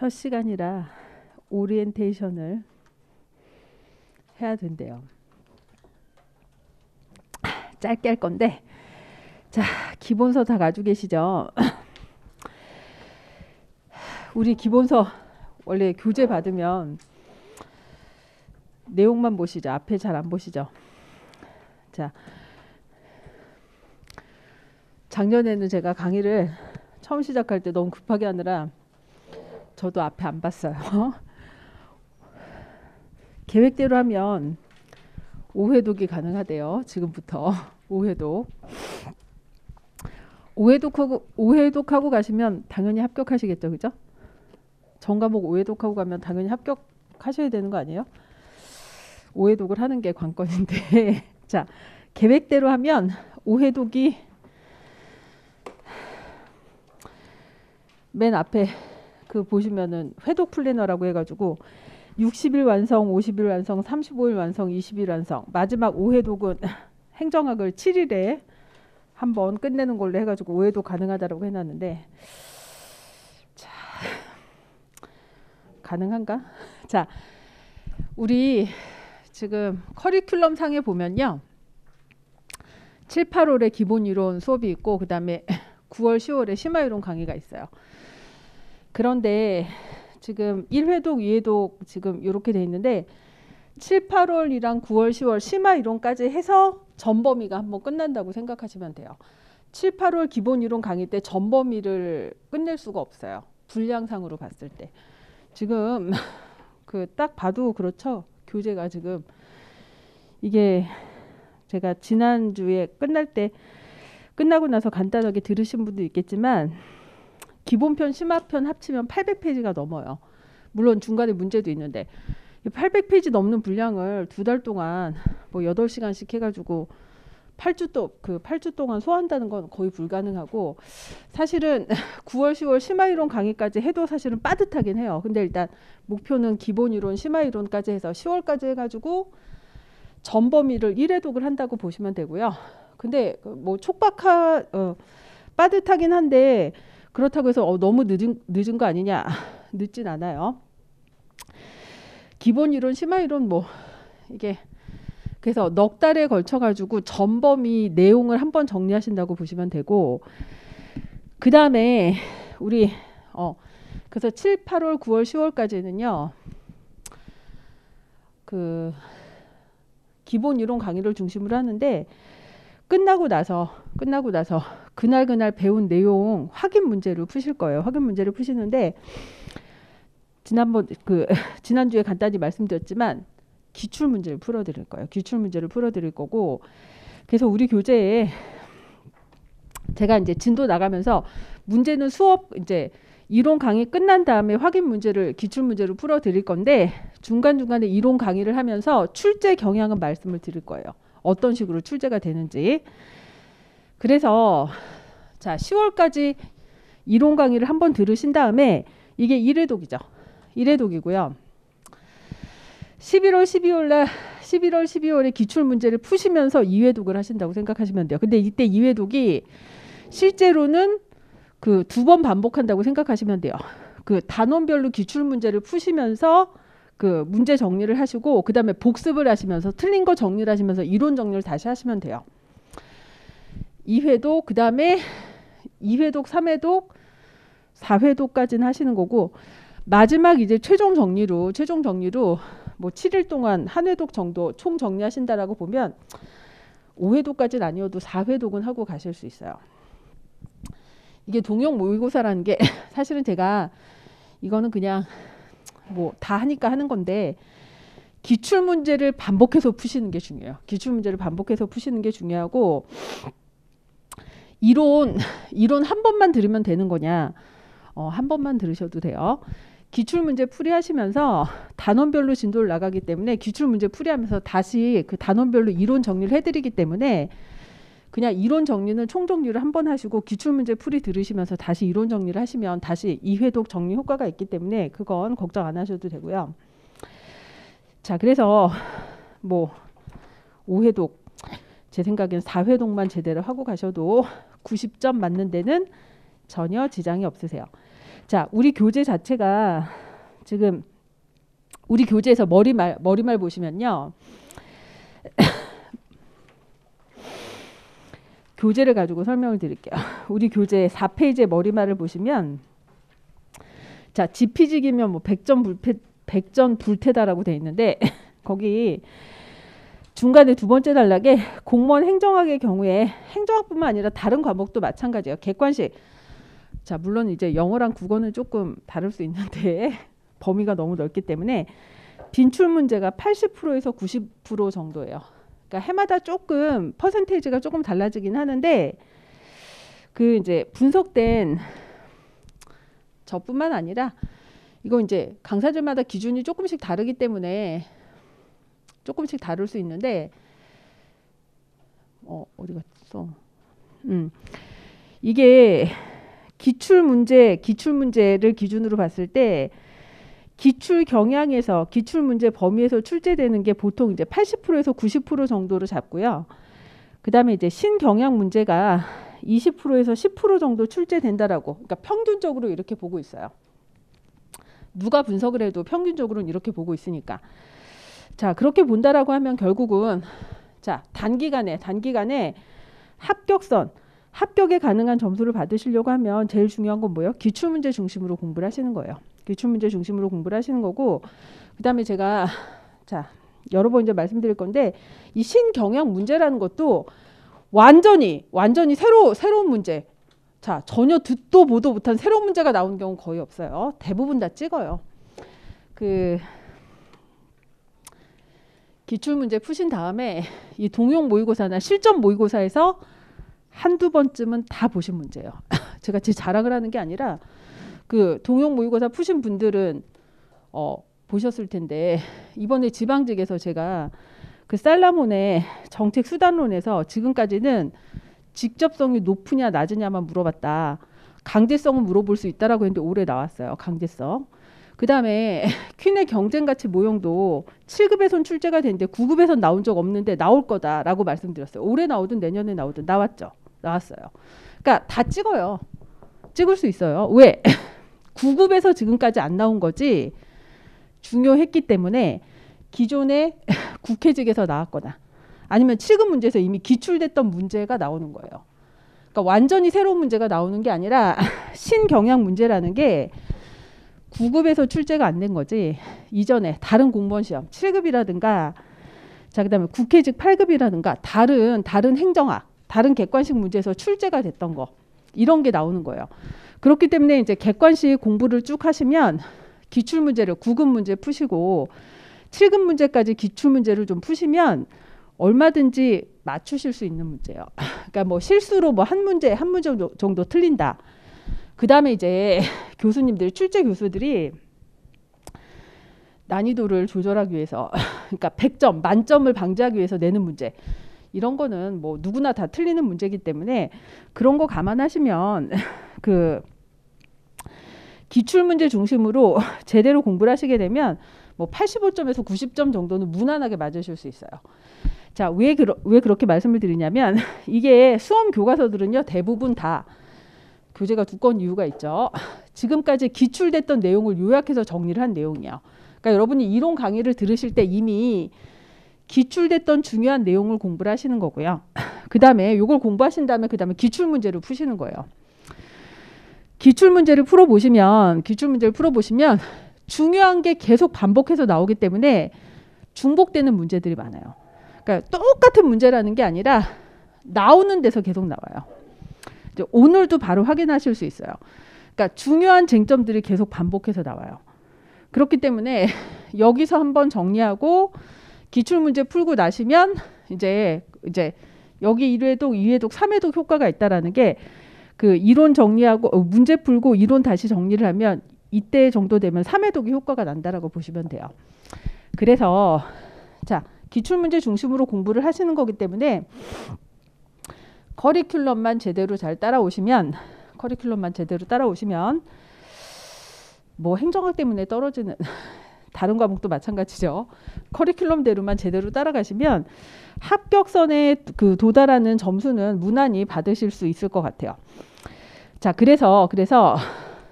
첫 시간이라 오리엔테이션을 해야 된대요. 짧게 할 건데, 자, 기본서 다 가지고 계시죠? 우리 기본서 원래 교재 받으면 내용만 보시죠. 앞에 잘 안 보시죠? 자, 작년에는 제가 강의를 처음 시작할 때 너무 급하게 하느라 저도 앞에 안 봤어요. 계획대로 하면 5회독이 가능하대요. 지금부터 5회독. 5회독하고 가시면 당연히 합격하시겠죠. 그죠? 전과목 5회독하고 가면 당연히 합격하셔야 되는 거 아니에요? 5회독을 하는 게 관건인데 자, 계획대로 하면 5회독이 맨 앞에 그 보시면은 회독 플래너라고 해가지고 60일 완성, 50일 완성, 35일 완성, 20일 완성. 마지막 5회독은 행정학을 7일에 한번 끝내는 걸로 해가지고 5회독 가능하다라고 해놨는데, 자, 가능한가? 자, 우리 지금 커리큘럼 상에 보면요, 7, 8월에 기본 이론 수업이 있고 그 다음에 9월, 10월에 심화 이론 강의가 있어요. 그런데 지금 1회독, 2회독 지금 이렇게 돼 있는데 7, 8월이랑 9월, 10월 심화 이론까지 해서 전범위가 한번 끝난다고 생각하시면 돼요. 7, 8월 기본 이론 강의 때 전범위를 끝낼 수가 없어요. 분량상으로 봤을 때. 지금 그 딱 봐도 그렇죠. 교재가 지금 이게 제가 지난주에 끝나고 나서 간단하게 들으신 분도 있겠지만 기본편, 심화편 합치면 800페이지가 넘어요. 물론 중간에 문제도 있는데 800페이지 넘는 분량을 2달 동안 뭐 8시간씩 해가지고 8주 동안 소화한다는 건 거의 불가능하고, 사실은 9월, 10월 심화이론 강의까지 해도 사실은 빠듯하긴 해요. 근데 일단 목표는 기본이론, 심화이론까지 해서 10월까지 해가지고 전범위를 1회독을 한다고 보시면 되고요. 근데 뭐 빠듯하긴 한데 그렇다고 해서 너무 늦은 거 아니냐? 늦진 않아요. 기본 이론, 심화 이론 뭐 이게 그래서 넉 달에 걸쳐 가지고 전범위 내용을 한번 정리하신다고 보시면 되고, 그 다음에 우리 그래서 7, 8월, 9월, 10월까지는요 그 기본 이론 강의를 중심으로 하는데, 끝나고 나서 그날 배운 내용 확인 문제를 푸실 거예요. 확인 문제를 푸시는데 지난주에 간단히 말씀드렸지만 기출 문제를 풀어드릴 거예요. 기출 문제를 풀어드릴 거고, 그래서 우리 교재에 제가 이제 진도 나가면서 문제는 수업 이제 이론 강의 끝난 다음에 확인 문제를 기출 문제로 풀어드릴 건데, 중간중간에 이론 강의를 하면서 출제 경향은 말씀을 드릴 거예요. 어떤 식으로 출제가 되는지. 그래서 자, 10월까지 이론 강의를 한번 들으신 다음에 이게 1회독이죠. 1회독이고요. 11월, 12월에 기출 문제를 푸시면서 2회독을 하신다고 생각하시면 돼요. 근데 이때 2회독이 실제로는 그 2번 반복한다고 생각하시면 돼요. 그 단원별로 기출 문제를 푸시면서 그 문제 정리를 하시고, 그 다음에 복습을 하시면서 틀린 거 정리를 하시면서 이론 정리를 다시 하시면 돼요. 2회독, 그 다음에 2회독, 3회독, 4회독까지는 하시는 거고, 마지막 이제 최종 정리로 뭐 7일 동안 한 회독 정도 총 정리하신다라고 보면 5회독까지는 아니어도 4회독은 하고 가실 수 있어요. 이게 동형 모의고사라는 게 사실은 제가 이거는 그냥 뭐 다 하니까 하는 건데, 기출 문제를 반복해서 푸시는 게 중요해요. 기출 문제를 반복해서 푸시는 게 중요하고, 이론 한 번만 들으면 되는 거냐? 한 번만 들으셔도 돼요. 기출 문제 풀이하시면서 단원별로 진도를 나가기 때문에 기출 문제 풀이하면서 다시 그 단원별로 이론 정리를 해드리기 때문에 그냥 이론 정리는 총 정리를 한 번 하시고 기출 문제 풀이 들으시면서 다시 이론 정리를 하시면 다시 2회독 정리 효과가 있기 때문에 그건 걱정 안 하셔도 되고요. 자, 그래서 뭐 5회독, 제 생각엔 4회독만 제대로 하고 가셔도 90점 맞는 데는 전혀 지장이 없으세요. 자, 우리 교재 자체가 지금 우리 교재에서 머리말 보시면요. 교재를 가지고 설명을 드릴게요. 우리 교재 4페이지의 머리말을 보시면 자, 지피지기면 뭐 100전 불태다라고 돼 있는데 거기 중간에 두 번째 단락에 공무원 행정학의 경우에 행정학뿐만 아니라 다른 과목도 마찬가지예요. 객관식. 자, 물론 이제 영어랑 국어는 조금 다를 수 있는데 범위가 너무 넓기 때문에 빈출 문제가 80%에서 90% 정도예요. 그러니까 해마다 조금 퍼센테이지가 조금 달라지긴 하는데 그 이제 분석된 저뿐만 아니라 이거 이제 강사들마다 기준이 조금씩 다르기 때문에 조금씩 다를 수 있는데 어디 갔어? 이게 기출 문제를 기준으로 봤을 때 기출 경향에서 기출 문제 범위에서 출제되는 게 보통 이제 80%에서 90% 정도로 잡고요. 그다음에 이제 신경향 문제가 20%에서 10% 정도 출제된다라고. 그러니까 평균적으로 이렇게 보고 있어요. 누가 분석을 해도 평균적으로는 이렇게 보고 있으니까. 자, 그렇게 본다라고 하면 결국은 자, 단기간에 합격에 가능한 점수를 받으시려고 하면 제일 중요한 건 뭐예요? 기출문제 중심으로 공부를 하시는 거예요. 기출문제 중심으로 공부를 하시는 거고, 그 다음에 제가 자, 여러 번 이제 말씀드릴 건데 이 신경향 문제라는 것도 완전히 새로운 문제. 자, 전혀 듣도 보도 못한 새로운 문제가 나오는 경우 거의 없어요. 대부분 다 찍어요. 그 기출문제 푸신 다음에 이 동용 모의고사나 실전 모의고사에서 한두 번쯤은 다 보신 문제예요. 제가 제 자랑을 하는 게 아니라 그 동용 모의고사 푸신 분들은 보셨을 텐데 이번에 지방직에서 제가 그 살라몬의 정책 수단론에서 지금까지는 직접성이 높으냐 낮으냐만 물어봤다. 강제성은 물어볼 수 있다라고 했는데 올해 나왔어요. 강제성. 그 다음에 퀸의 경쟁가치 모형도 7급에선 출제가 됐는데 9급에선 나온 적 없는데 나올 거다라고 말씀드렸어요. 올해 나오든 내년에 나오든 나왔죠. 나왔어요. 그러니까 다 찍어요. 찍을 수 있어요. 왜? 9급에서 지금까지 안 나온 거지 중요했기 때문에 기존의 국회직에서 나왔거나 아니면 7급 문제에서 이미 기출됐던 문제가 나오는 거예요. 그러니까 완전히 새로운 문제가 나오는 게 아니라 신경향 문제라는 게 9급에서 출제가 안 된 거지 이전에 다른 공무원 시험 7급이라든가 자 그다음에 국회직 8급이라든가 다른 행정학 다른 객관식 문제에서 출제가 됐던 거 이런 게 나오는 거예요. 그렇기 때문에 이제 객관식 공부를 쭉 하시면 기출 문제를 9급 문제 푸시고 7급 문제까지 기출 문제를 좀 푸시면 얼마든지 맞추실 수 있는 문제예요. 그러니까 뭐 실수로 뭐 한 문제 정도 틀린다. 그 다음에 이제 교수님들 출제 교수들이 난이도를 조절하기 위해서 그러니까 100점 만점을 방지하기 위해서 내는 문제 이런 거는 뭐 누구나 다 틀리는 문제이기 때문에 그런 거 감안하시면 그 기출 문제 중심으로 제대로 공부를 하시게 되면 뭐 85점에서 90점 정도는 무난하게 맞으실 수 있어요. 자, 왜 그렇게 말씀을 드리냐면 이게 수험 교과서들은요 대부분 다 교재가 두꺼운 이유가 있죠. 지금까지 기출됐던 내용을 요약해서 정리를 한 내용이에요. 그러니까 여러분이 이론 강의를 들으실 때 이미 기출됐던 중요한 내용을 공부를 하시는 거고요. 그 다음에 이걸 공부하신 다음에 그 다음에 기출 문제를 푸시는 거예요. 기출 문제를 풀어보시면 중요한 게 계속 반복해서 나오기 때문에 중복되는 문제들이 많아요. 그러니까 똑같은 문제라는 게 아니라 나오는 데서 계속 나와요. 오늘도 바로 확인하실 수 있어요. 그러니까 중요한 쟁점들이 계속 반복해서 나와요. 그렇기 때문에 여기서 한번 정리하고 기출문제 풀고 나시면 이제 여기 1회독, 2회독, 3회독 효과가 있다라는 게 그 이론 정리하고 문제 풀고 이론 다시 정리를 하면 이때 정도 되면 3회독이 효과가 난다라고 보시면 돼요. 그래서 자 기출문제 중심으로 공부를 하시는 거기 때문에 커리큘럼만 제대로 따라오시면 뭐 행정학 때문에 떨어지는 다른 과목도 마찬가지죠. 커리큘럼대로만 제대로 따라가시면 합격선에 그 도달하는 점수는 무난히 받으실 수 있을 것 같아요. 자, 그래서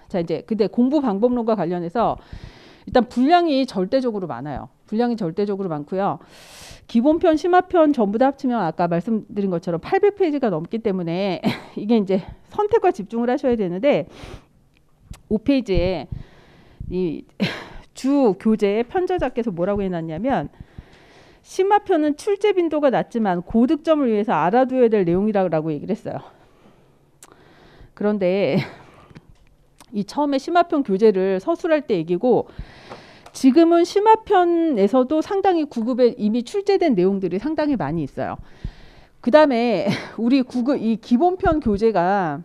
자, 이제 근데 공부 방법론과 관련해서 일단 분량이 절대적으로 많아요. 분량이 절대적으로 많고요. 기본편, 심화편 전부 다 합치면 아까 말씀드린 것처럼 800페이지가 넘기 때문에 이게 이제 선택과 집중을 하셔야 되는데 5페이지에 이 주 교재 편저자께서 뭐라고 해놨냐면 심화편은 출제 빈도가 낮지만 고득점을 위해서 알아두어야 될 내용이라고 얘기를 했어요. 그런데 이 처음에 심화편 교재를 서술할 때 얘기고 지금은 심화편에서도 상당히 9급에 이미 출제된 내용들이 상당히 많이 있어요. 그 다음에 우리 9급 이 기본편 교재가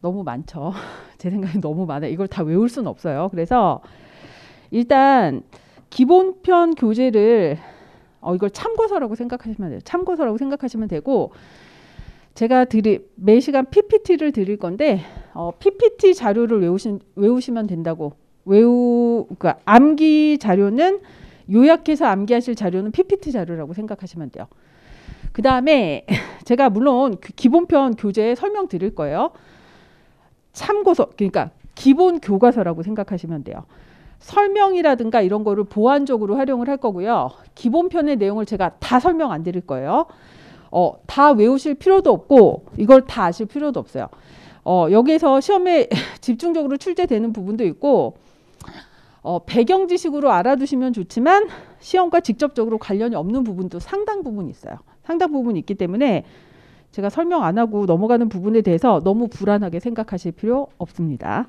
너무 많죠. 제 생각에 너무 많아요. 이걸 다 외울 수는 없어요. 그래서 일단 기본편 교재를 이걸 참고서라고 생각하시면 돼요. 참고서라고 생각하시면 되고 제가 매 시간 PPT를 드릴 건데 PPT 자료를 외우시면 된다고. 그러니까 암기 자료는 요약해서 암기하실 자료는 PPT 자료라고 생각하시면 돼요. 그 다음에 제가 물론 기본편 교재 설명 드릴 거예요. 참고서, 그러니까 기본 교과서라고 생각하시면 돼요. 설명이라든가 이런 거를 보완적으로 활용을 할 거고요. 기본편의 내용을 제가 다 설명 안 드릴 거예요. 다 외우실 필요도 없고 이걸 다 아실 필요도 없어요. 여기에서 시험에 집중적으로 출제되는 부분도 있고 배경 지식으로 알아두시면 좋지만 시험과 직접적으로 관련이 없는 부분도 상당 부분 있어요. 상당 부분 있기 때문에 제가 설명 안 하고 넘어가는 부분에 대해서 너무 불안하게 생각하실 필요 없습니다.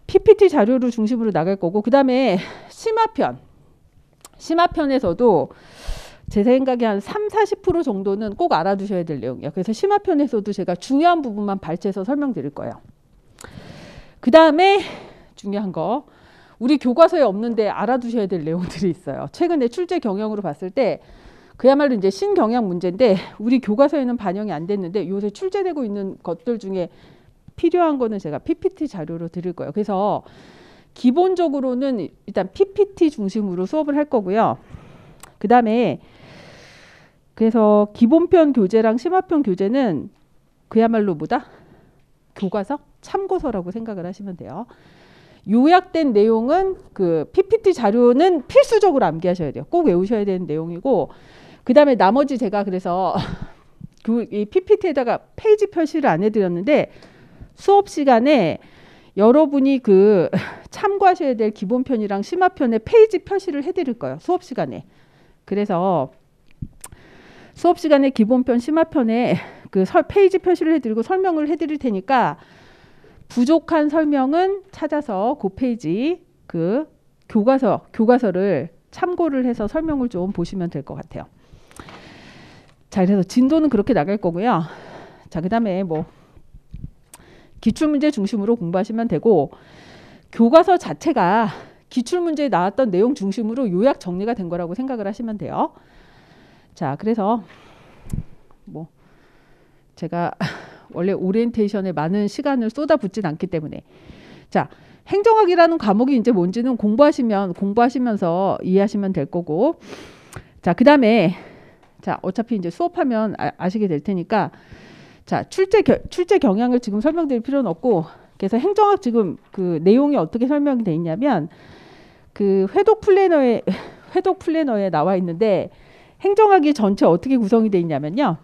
PPT 자료를 중심으로 나갈 거고 그 다음에 심화편에서도 제 생각에 한 30-40% 정도는 꼭 알아두셔야 될 내용이에요. 그래서 심화편에서도 제가 중요한 부분만 발췌해서 설명드릴 거예요. 그 다음에 중요한 거 우리 교과서에 없는데 알아두셔야 될 내용들이 있어요. 최근에 출제 경향으로 봤을 때 그야말로 이제 신경향 문제인데 우리 교과서에는 반영이 안 됐는데 요새 출제되고 있는 것들 중에 필요한 거는 제가 PPT 자료로 드릴 거예요. 그래서 기본적으로는 일단 PPT 중심으로 수업을 할 거고요. 그 다음에 그래서 기본편 교재랑 심화편 교재는 그야말로 뭐다? 교과서? 참고서라고 생각을 하시면 돼요. 요약된 내용은 그 PPT 자료는 필수적으로 암기하셔야 돼요. 꼭 외우셔야 되는 내용이고 그 다음에 나머지 제가 그래서 이 PPT에다가 페이지 표시를 안 해드렸는데 수업 시간에 여러분이 그 참고하셔야 될 기본편이랑 심화편에 페이지 표시를 해드릴 거예요. 수업 시간에. 그래서 수업 시간에 기본편, 심화편에 그 페이지 표시를 해드리고 설명을 해드릴 테니까 부족한 설명은 찾아서 그 페이지 그 교과서를 참고를 해서 설명을 좀 보시면 될 것 같아요. 자, 그래서 진도는 그렇게 나갈 거고요. 자, 그 다음에 뭐 기출문제 중심으로 공부하시면 되고 교과서 자체가 기출문제에 나왔던 내용 중심으로 요약 정리가 된 거라고 생각을 하시면 돼요. 자, 그래서 뭐 제가 원래 오리엔테이션에 많은 시간을 쏟아붓진 않기 때문에 자, 행정학이라는 과목이 이제 뭔지는 공부하시면서 이해하시면 될 거고 자, 그 다음에 자, 어차피 이제 수업하면 아시게 될 테니까 자, 출제 경향을 지금 설명드릴 필요는 없고 그래서 행정학 지금 그 내용이 어떻게 설명이 돼 있냐면 그 회독 플래너에 나와 있는데 행정학이 전체 어떻게 구성이 돼 있냐면요.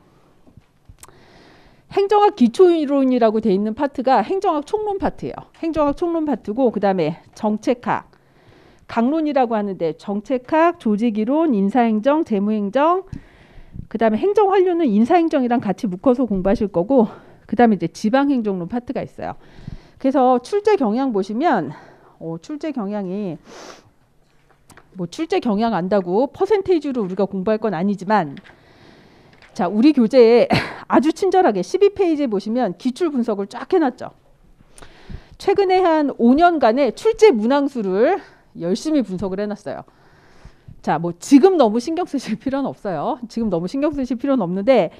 행정학 기초이론이라고 돼 있는 파트가 행정학 총론 파트예요. 행정학 총론 파트고 그 다음에 정책학, 강론이라고 하는데 정책학, 조직이론, 인사행정, 재무행정 그 다음에 행정환류는 인사행정이랑 같이 묶어서 공부하실 거고 그 다음에 이제 지방행정론 파트가 있어요. 그래서 출제 경향 보시면 출제 경향이 뭐 출제 경향 안다고 퍼센테이지로 우리가 공부할 건 아니지만 자, 우리 교재에 아주 친절하게 12페이지에 보시면 기출 분석을 쫙 해놨죠. 최근에 한 5년간의 출제 문항수를 열심히 분석을 해놨어요. 자, 뭐 지금 너무 신경 쓰실 필요는 없어요. 지금 너무 신경 쓰실 필요는 없는데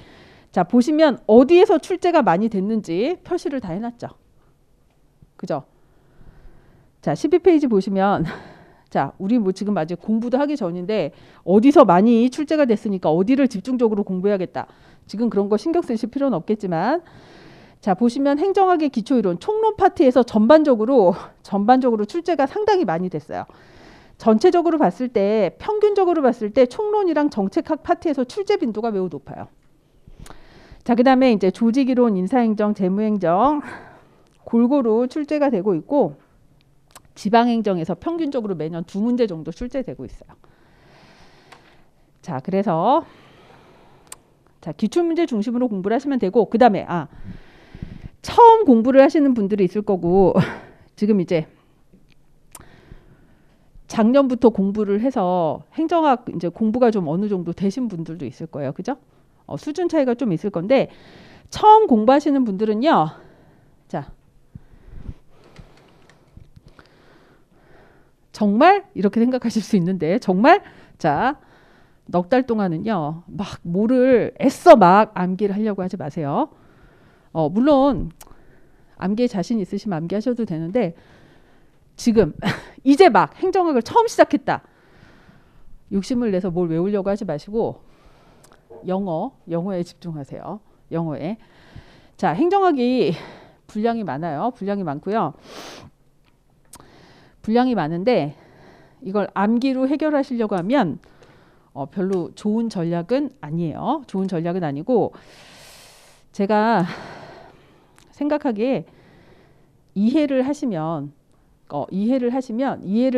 자, 보시면 어디에서 출제가 많이 됐는지 표시를 다 해놨죠. 그죠? 자, 12페이지 보시면 자, 우리 뭐 지금 아직 공부도 하기 전인데 어디서 많이 출제가 됐으니까 어디를 집중적으로 공부해야겠다. 지금 그런 거 신경 쓰실 필요는 없겠지만 자, 보시면 행정학의 기초이론 총론 파트에서 전반적으로 출제가 상당히 많이 됐어요. 전체적으로 봤을 때 평균적으로 봤을 때 총론이랑 정책학 파트에서 출제 빈도가 매우 높아요. 자, 그다음에 이제 조직이론, 인사행정, 재무행정 골고루 출제가 되고 있고 지방행정에서 평균적으로 매년 2문제 정도 출제되고 있어요. 자, 그래서 자, 기출문제 중심으로 공부를 하시면 되고 그다음에 처음 공부를 하시는 분들이 있을 거고 지금 이제 작년부터 공부를 해서 행정학 이제 공부가 좀 어느 정도 되신 분들도 있을 거예요. 그죠? 수준 차이가 좀 있을 건데 처음 공부하시는 분들은요. 자, 정말 이렇게 생각하실 수 있는데 정말 자, 넉 달 동안은요. 막 뭐를 애써 막 암기를 하려고 하지 마세요. 물론 암기에 자신 있으시면 암기하셔도 되는데 지금 이제 막 행정학을 처음 시작했다. 욕심을 내서 뭘 외우려고 하지 마시고 영어에 집중하세요. 영어에. 자, 행정학이 분량이 많아요. 분량이 많고요. 분량이 많은데 이걸 암기로 해결하시려고 하면 별로 좋은 전략은 아니에요. 좋은 전략은 아니고 제가 생각하기에 이해를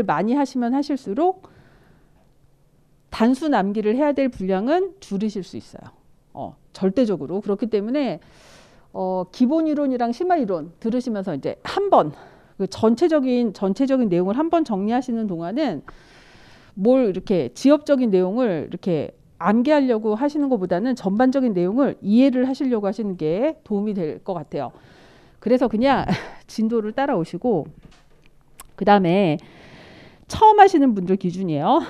많이 하시면 하실수록 단순 암기를 해야 될 분량은 줄이실 수 있어요. 절대적으로. 그렇기 때문에 기본 이론이랑 심화 이론 들으시면서 이제 한번 그 전체적인 내용을 한번 정리하시는 동안은 뭘 이렇게 지엽적인 내용을 이렇게 암기하려고 하시는 것보다는 전반적인 내용을 이해를 하시려고 하시는 게 도움이 될 것 같아요. 그래서 그냥 진도를 따라오시고 그 다음에 처음 하시는 분들 기준이에요.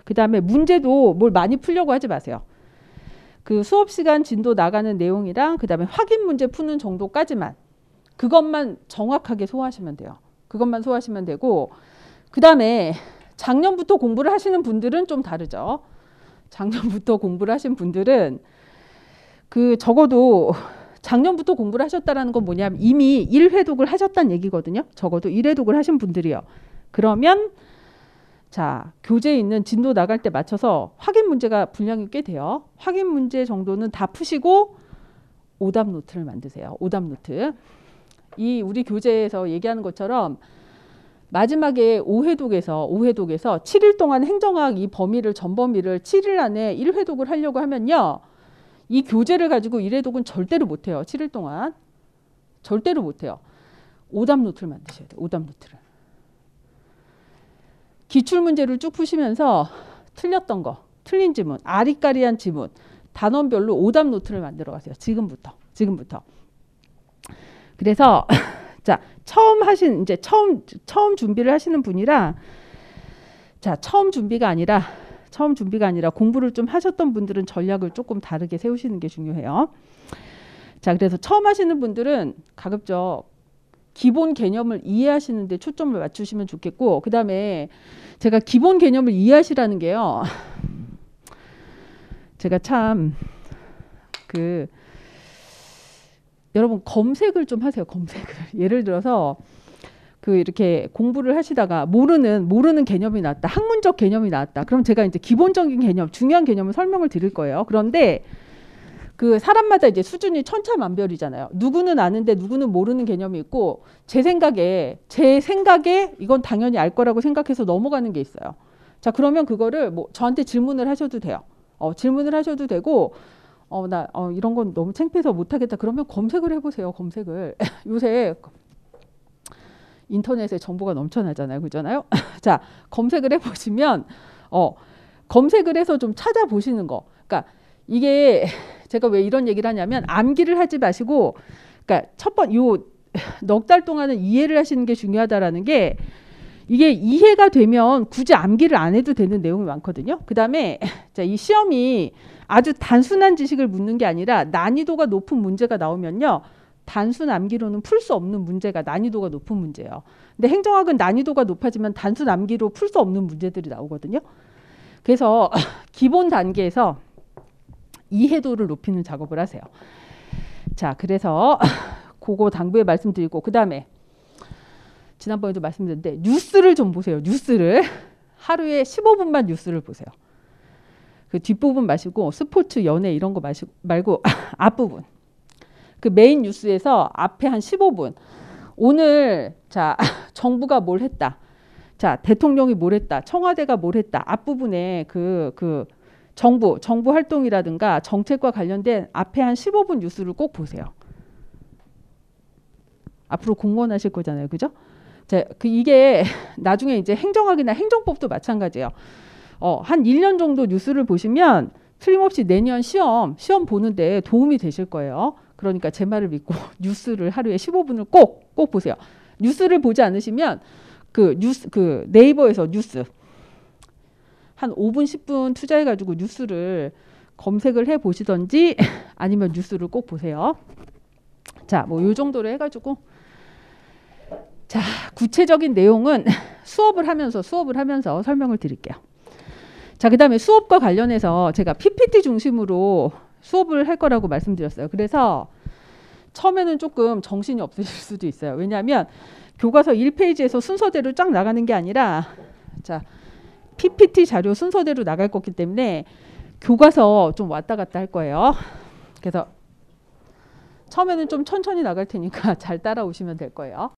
그 다음에 문제도 뭘 많이 풀려고 하지 마세요. 그 수업 시간 진도 나가는 내용이랑 그 다음에 확인 문제 푸는 정도까지만 그것만 정확하게 소화하시면 돼요. 그것만 소화하시면 되고 그 다음에 작년부터 공부를 하시는 분들은 좀 다르죠. 작년부터 공부를 하신 분들은 그 적어도 작년부터 공부를 하셨다는 건 뭐냐면 이미 1회독을 하셨다는 얘기거든요. 적어도 1회독을 하신 분들이요. 그러면 자, 교재에 있는 진도 나갈 때 맞춰서 확인 문제가 분량이 꽤 돼요. 확인 문제 정도는 다 푸시고 오답 노트를 만드세요. 오답 노트. 이 우리 교재에서 얘기하는 것처럼 마지막에 5회독에서 7일 동안 행정학 이 범위를 전범위를 7일 안에 1회독을 하려고 하면요. 이 교재를 가지고 1회독은 절대로 못해요. 7일 동안. 절대로 못해요. 오답 노트를 만드셔야 돼요. 오답 노트를. 기출문제를 쭉 푸시면서 틀렸던 거, 틀린 지문, 아리까리한 지문, 단원별로 오답 노트를 만들어 가세요. 지금부터. 그래서 자, 처음 준비를 하시는 분이라 자, 처음 준비가 아니라 공부를 좀 하셨던 분들은 전략을 조금 다르게 세우시는 게 중요해요. 자, 그래서 처음 하시는 분들은 가급적 기본 개념을 이해하시는 데 초점을 맞추시면 좋겠고 그다음에 제가 기본 개념을 이해하시라는 게요. 제가 참 여러분 검색을 좀 하세요. 검색을. 예를 들어서 이렇게 공부를 하시다가 모르는 개념이 나왔다. 학문적 개념이 나왔다. 그럼 제가 이제 기본적인 개념, 중요한 개념을 설명을 드릴 거예요. 그런데 그 사람마다 이제 수준이 천차만별이잖아요. 누구는 아는데 누구는 모르는 개념이 있고 제 생각에 이건 당연히 알 거라고 생각해서 넘어가는 게 있어요. 자, 그러면 그거를 저한테 질문을 하셔도 돼요. 질문을 하셔도 되고 나 이런 건 너무 창피해서 못하겠다. 그러면 검색을 해보세요. 검색을. 요새 인터넷에 정보가 넘쳐나잖아요. 그잖아요. 자, 검색을 해보시면 검색을 해서 좀 찾아보시는 거. 그러니까 이게 제가 왜 이런 얘기를 하냐면 암기를 하지 마시고 그러니까 넉 달 동안은 이해를 하시는 게 중요하다라는 게 이게 이해가 되면 굳이 암기를 안 해도 되는 내용이 많거든요. 그다음에 자, 이 시험이 아주 단순한 지식을 묻는 게 아니라 난이도가 높은 문제가 나오면요. 단순 암기로는 풀 수 없는 문제가 난이도가 높은 문제예요. 근데 행정학은 난이도가 높아지면 단순 암기로 풀 수 없는 문제들이 나오거든요. 그래서 기본 단계에서 이해도를 높이는 작업을 하세요. 자, 그래서 그거 당부에 말씀드리고, 그 다음에 지난번에도 말씀드렸는데 뉴스를 좀 보세요. 뉴스를 하루에 15분만 뉴스를 보세요. 그 뒷부분 마시고 스포츠, 연예 이런 거 말고 앞부분. 그 메인 뉴스에서 앞에 한 15분. 오늘 자 정부가 뭘 했다. 자 대통령이 뭘 했다. 청와대가 뭘 했다. 앞부분에 그 정부 활동이라든가 정책과 관련된 앞에 한 15분 뉴스를 꼭 보세요. 앞으로 공무원 하실 거잖아요. 그죠? 자, 이게 나중에 이제 행정학이나 행정법도 마찬가지예요. 한 1년 정도 뉴스를 보시면 틀림없이 내년 시험 보는데 도움이 되실 거예요. 그러니까 제 말을 믿고 뉴스를 하루에 15분을 꼭 보세요. 뉴스를 보지 않으시면 그 네이버에서 뉴스 한 5분 10분 투자해 가지고 뉴스를 검색을 해 보시던지 아니면 뉴스를 꼭 보세요. 자, 뭐 요 정도로 해 가지고 자, 구체적인 내용은 수업을 하면서 설명을 드릴게요. 자, 그다음에 수업과 관련해서 제가 PPT 중심으로 수업을 할 거라고 말씀드렸어요. 그래서 처음에는 조금 정신이 없으실 수도 있어요. 왜냐하면 교과서 1페이지에서 순서대로 쫙 나가는 게 아니라 자, PPT 자료 순서대로 나갈 거기 때문에 교과서 좀 왔다 갔다 할 거예요. 그래서 처음에는 좀 천천히 나갈 테니까 잘 따라오시면 될 거예요.